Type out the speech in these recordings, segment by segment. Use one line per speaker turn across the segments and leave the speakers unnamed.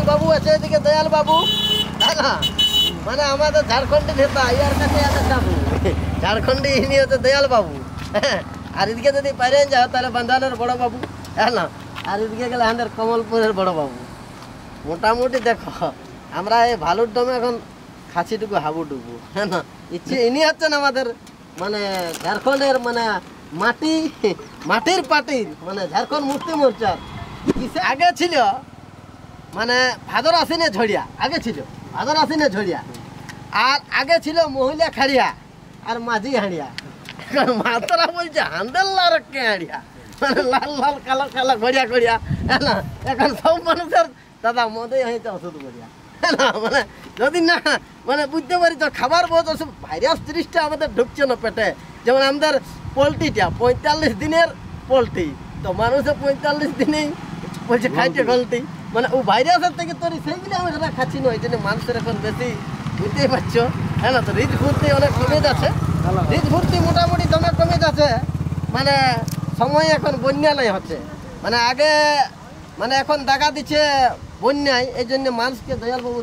বাবু আছে, এদিকে দয়াল বাবু, তাই না? মানে আমাদের ঝাড়খণ্ডী নেতা, ইয়ার কাছে যাবো ঝাড়খণ্ডী, ইনি হচ্ছে দয়াল বাবু। আর এদিকে যদি বাইরে যাও তাহলে বান্ধানের বড় বাবু, হ্যাঁ না? আর এদিকে গেলে আমাদের কমলপুরের বড় বাবু। মোটামুটি দেখো আমরা এই ভালুর ডোমে এখন খাসিটুকু হাবুডুবু, হ্যাঁ না? ইনি হচ্ছেন আমাদের মানে ঝাড়খণ্ডের মানে মাটির পার্টির মানে ঝাড়খণ্ড মুক্তি মোর্চার আগে ছিল মানে ভাদর আসিনে ঝড়িয়া, আগে ছিল ভাদর আসিনে ঝড়িয়া, আর আগে ছিল মহিলা খাড়িয়া আর মাঝি হাঁড়িয়া। এখন মাতরা বলছে হান্দেল কে হাঁড়িয়া, মানে লাল লাল কালো কালো গড়িয়া গড়িয়া, হ্যাঁ না? এখন সব মানুষের দাদা মদে হয়েছে ওষুধ গড়িয়া, হ্যাঁ না? মানে যদি না মানে বুঝতে পারি তো খাবার বহুত ওষুধ, ভাইরাস 30টা আমাদের ঢুকছে না পেটে। যেমন আমাদের পোলট্রিটা 45 দিনের পোলট্রি, তো মানুষের 45 দিনেই বলছে খাইছে গলটি, মানে ও ভাইরাসের থেকে তৈরি, সেইগুলি আমরা খাচ্ছি না। এই জন্য মানুষের এখন বেশি, বুঝতেই পারছো, হ্যাঁ না? তো রিচ ভর্তি অনেক কমে যাচ্ছে, রিচ ভর্তি মোটামুটি দমে কমে যাচ্ছে। মানে সময় এখন বন্যালয় হচ্ছে, মানে আগে মানে এখন দেখা দিচ্ছে বন্যায়, এই জন্য মানুষকে দয়ালবাবু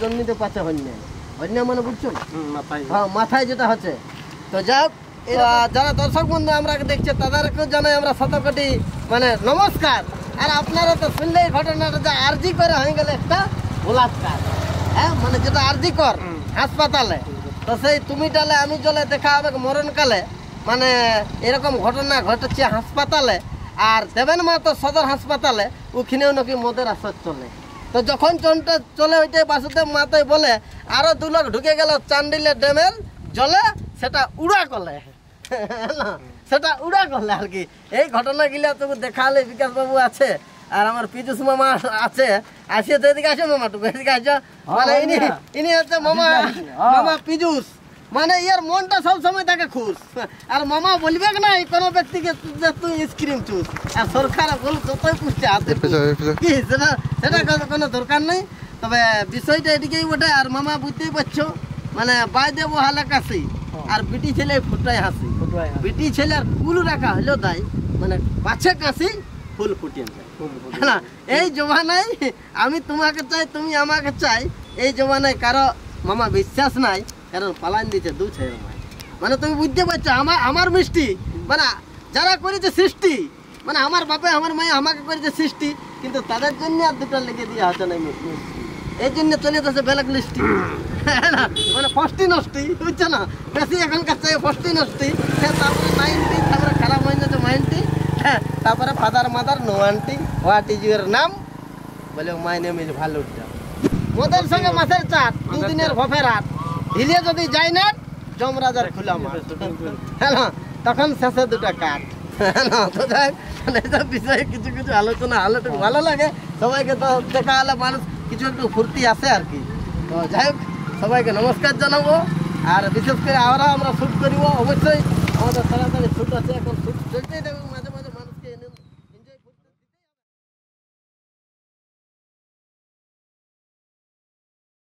জন্মিতে পাচ্ছে বন্যায়। বন্যা মানে বুঝছো, হ্যাঁ মাথায় যেটা হচ্ছে। তো যাক, যারা দর্শক বন্ধু আমরা দেখছে তাদেরকেও জানাই আমরা শতকোটি মানে নমস্কার। আর আপনারা তো শুনলেই ঘটনাটা যে আরজি করে হয়ে গেলে একটা বলাৎকার, হ্যাঁ মানে যেটা আরজি কর হাসপাতালে, তো সেই তুমি টালে আমি চলে দেখা হবে মরণকালে, মানে এরকম ঘটনা ঘটেছে হাসপাতালে। আর দেবেন মা তো সদর হাসপাতালে, ওখানেও নাকি মদের আসর চলে। তো যখন চনটা চলে ওইটাই বাসুদেব মাতাই বলে আরো 2 লোক ঢুকে গেল চান্ডিলে ড্যামের জলে, সেটা উড়া কলে, সেটা উড়া করলে আর কি। এই ঘটনাগুলা তো দেখালে বিকাশ বাবু আছে আর আমার পীযুষ মামা আছে, আসিয়ে তো এদিকে আসো মামাটুকু, এদিকে আসো। মানে ইনি হচ্ছে মামা পীযুষ, মানে ইয়ার মনটা সবসময় তাকে খুশ। আর মামা বলবে না কোনো ব্যক্তিকে তুই স্ক্রিম চুস, আর সরকার বল যতই পুষছে হাতে কি সেটা কোনো দরকার নেই। তবে বিষয়টা এদিকেই ওঠে। আর মামা বুঝতেই পারছো, মানে বাই দেবো হালে কাশি, আর বিটি ছেলে ফুটায় হাসি, বিটি ছেলে আর ফুল রাখা হলো তাই, মানে পাছে কাশি ফুল ফুটিয়ে যায় না। এই জমানায় আমি তোমাকে চাই, তুমি আমাকে চাই, এই জমানায় কারো মামা বিশ্বাস নাই, কারণ পালান দিচ্ছে 2 ছেলে মাই। মানে তুমি বুঝতে পারছো আমার মিষ্টি, মানে যারা করেছে সৃষ্টি, মানে আমার বাপে আমার মায়ে আমাকে করেছে সৃষ্টি, কিন্তু তাদের জন্য আর 2টা লেগে দিয়ে হচ্ছে না মিষ্টি। এই জন্য চলে যাচ্ছে ব্ল্যাক লিস্টি, মানে ফষ্টি নষ্টি, বুঝছো না? বেশি এখনকার চাই ফষ্টি নষ্টি, তারপরে 90, তারপরে খারাপ হয়ে যাচ্ছে 90, হ্যাঁ তারপরে father mother no aunty, what is your নাম, বলে মাই নেম ইজ ভালুরটা। মোদের সঙ্গে মাছের চাট, 2 দিনের ভফে রাত, ঢিলে যদি যাই না যমরাজার খোলা মাঠ, হ্যাঁ তখন শেষে 2টা কাঠ, তো যাই এইসব বিষয়ে কিছু কিছু আলোচনা হলে একটু ভালো লাগে। সবাইকে তো দেখা হলে মানুষ কিছু একটু ফুর্তি আসে আর কি। তো যাই হোক, সবাইকে নমস্কার জানাবো। আর বিশেষ করে আমরা শ্যুট করিব অবশ্যই, আমাদের তাড়াতাড়ি শ্যুট আছে, এখন শ্যুট চলতেই দেবো।